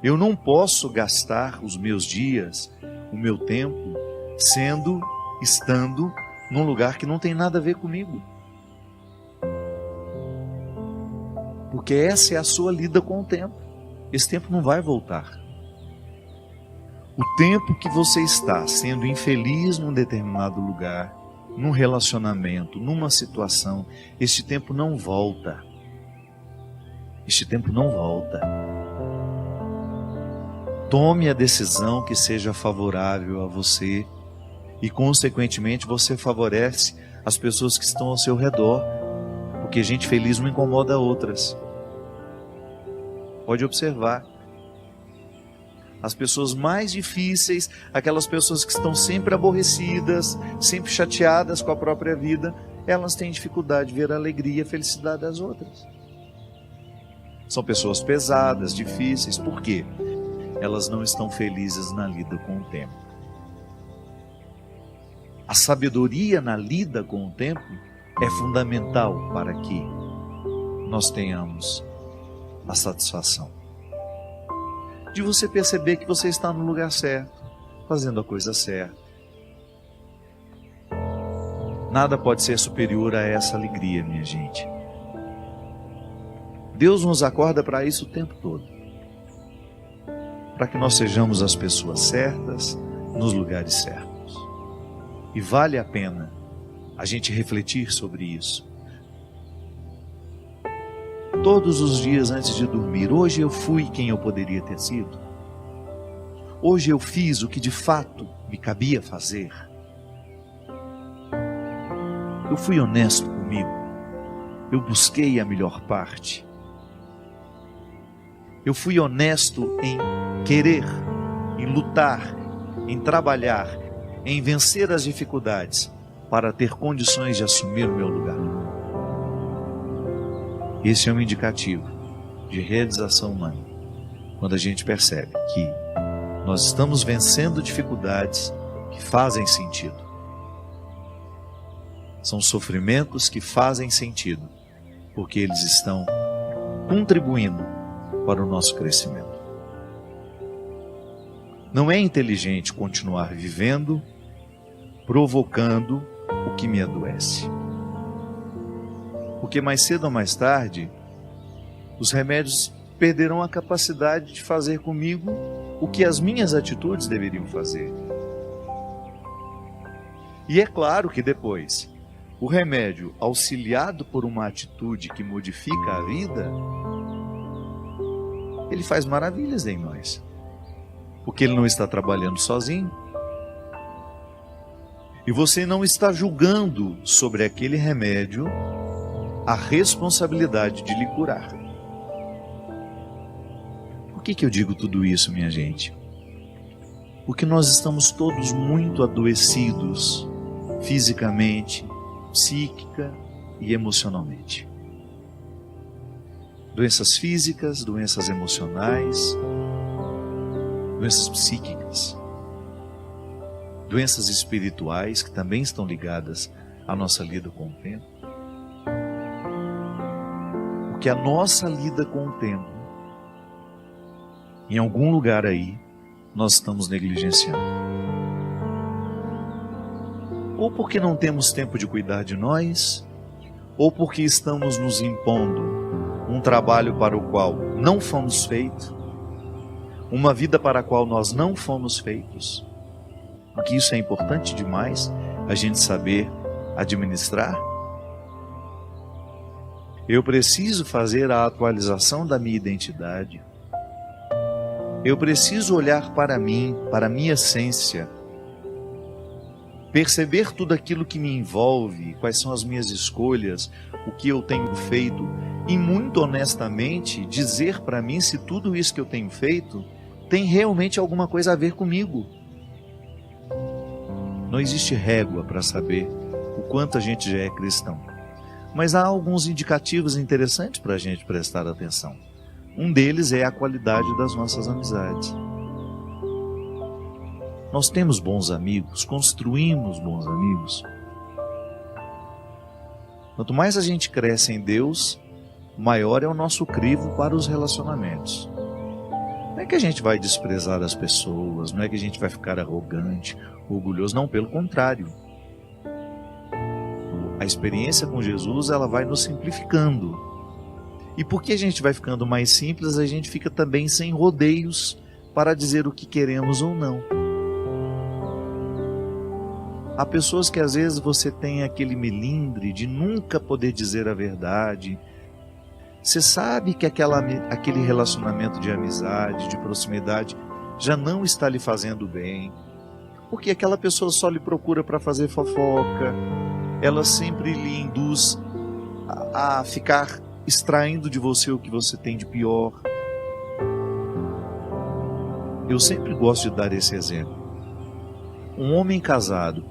Eu não posso gastar os meus dias, o meu tempo, estando num lugar que não tem nada a ver comigo. Porque essa é a sua lida com o tempo. Esse tempo não vai voltar. O tempo que você está sendo infeliz num determinado lugar, num relacionamento, numa situação, este tempo não volta. Este tempo não volta. Tome a decisão que seja favorável a você e, consequentemente, você favorece as pessoas que estão ao seu redor, porque gente feliz não incomoda outras. Pode observar. As pessoas mais difíceis, aquelas pessoas que estão sempre aborrecidas, sempre chateadas com a própria vida, elas têm dificuldade de ver a alegria e a felicidade das outras. São pessoas pesadas, difíceis. Por quê? Elas não estão felizes na lida com o tempo. A sabedoria na lida com o tempo é fundamental para que nós tenhamos a satisfação de você perceber que você está no lugar certo, fazendo a coisa certa. Nada pode ser superior a essa alegria, minha gente. Deus nos acorda para isso o tempo todo, para que nós sejamos as pessoas certas, nos lugares certos. E vale a pena a gente refletir sobre isso. Todos os dias antes de dormir, hoje eu fui quem eu poderia ter sido? Hoje eu fiz o que de fato me cabia fazer? Eu fui honesto comigo? Eu busquei a melhor parte? Eu fui honesto em querer, em lutar, em trabalhar, em vencer as dificuldades para ter condições de assumir o meu lugar? Esse é um indicativo de realização humana, quando a gente percebe que nós estamos vencendo dificuldades que fazem sentido. São sofrimentos que fazem sentido, porque eles estão contribuindo para o nosso crescimento. Não é inteligente continuar vivendo, provocando o que me adoece. Porque mais cedo ou mais tarde, os remédios perderão a capacidade de fazer comigo o que as minhas atitudes deveriam fazer. E é claro que depois, o remédio, auxiliado por uma atitude que modifica a vida, ele faz maravilhas em nós. Porque ele não está trabalhando sozinho. E você não está julgando sobre aquele remédio a responsabilidade de lhe curar. Por que eu digo tudo isso, minha gente? Porque nós estamos todos muito adoecidos, fisicamente, psíquica e emocionalmente. Doenças físicas, doenças emocionais, doenças psíquicas, doenças espirituais que também estão ligadas à nossa lida com o tempo. Porque a nossa lida com o tempo, em algum lugar aí, nós estamos negligenciando. Ou porque não temos tempo de cuidar de nós, ou porque estamos nos impondo um trabalho para o qual não fomos feitos, uma vida para a qual nós não fomos feitos. Porque isso é importante demais, a gente saber administrar. Eu preciso fazer a atualização da minha identidade. Eu preciso olhar para mim, para a minha essência, perceber tudo aquilo que me envolve, quais são as minhas escolhas, o que eu tenho feito, e muito honestamente dizer para mim se tudo isso que eu tenho feito tem realmente alguma coisa a ver comigo. Não existe régua para saber o quanto a gente já é cristão. Mas há alguns indicativos interessantes para a gente prestar atenção. Um deles é a qualidade das nossas amizades. Nós temos bons amigos, construímos bons amigos. Quanto mais a gente cresce em Deus, maior é o nosso crivo para os relacionamentos. Não é que a gente vai desprezar as pessoas, não é que a gente vai ficar arrogante, orgulhoso, não, pelo contrário. A experiência com Jesus, ela vai nos simplificando. E porque a gente vai ficando mais simples, a gente fica também sem rodeios para dizer o que queremos ou não. Há pessoas que às vezes você tem aquele melindre de nunca poder dizer a verdade. Você sabe que aquele relacionamento de amizade, de proximidade, já não está lhe fazendo bem, porque aquela pessoa só lhe procura para fazer fofoca, ela sempre lhe induz a ficar extraindo de você o que você tem de pior. Eu sempre gosto de dar esse exemplo. Um homem casado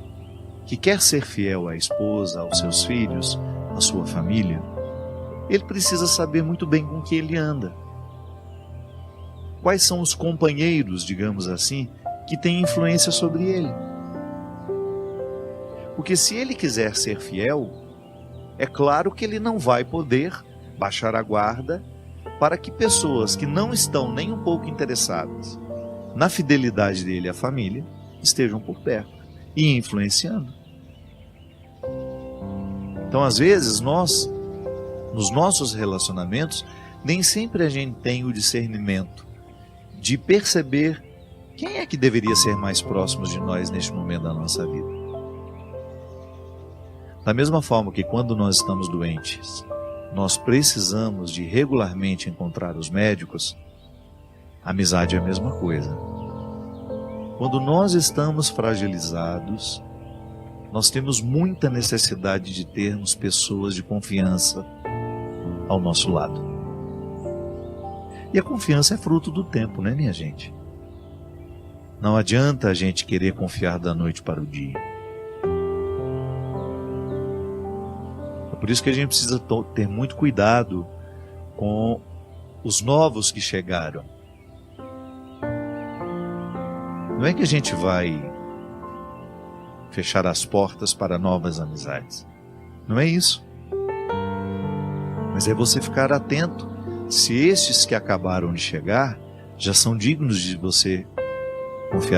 que quer ser fiel à esposa, aos seus filhos, à sua família, ele precisa saber muito bem com que ele anda. Quais são os companheiros, digamos assim, que têm influência sobre ele? Porque se ele quiser ser fiel, é claro que ele não vai poder baixar a guarda para que pessoas que não estão nem um pouco interessadas na fidelidade dele à família estejam por perto e influenciando. Então, às vezes, nos nossos relacionamentos, nem sempre a gente tem o discernimento de perceber quem é que deveria ser mais próximo de nós neste momento da nossa vida. Da mesma forma que quando nós estamos doentes, nós precisamos de regularmente encontrar os médicos, a amizade é a mesma coisa. Quando nós estamos fragilizados, nós temos muita necessidade de termos pessoas de confiança ao nosso lado. E a confiança é fruto do tempo, né, minha gente? Não adianta a gente querer confiar da noite para o dia. É por isso que a gente precisa ter muito cuidado com os novos que chegaram. Não é que a gente vai fechar as portas para novas amizades. Não é isso. Mas é você ficar atento se estes que acabaram de chegar já são dignos de você confiar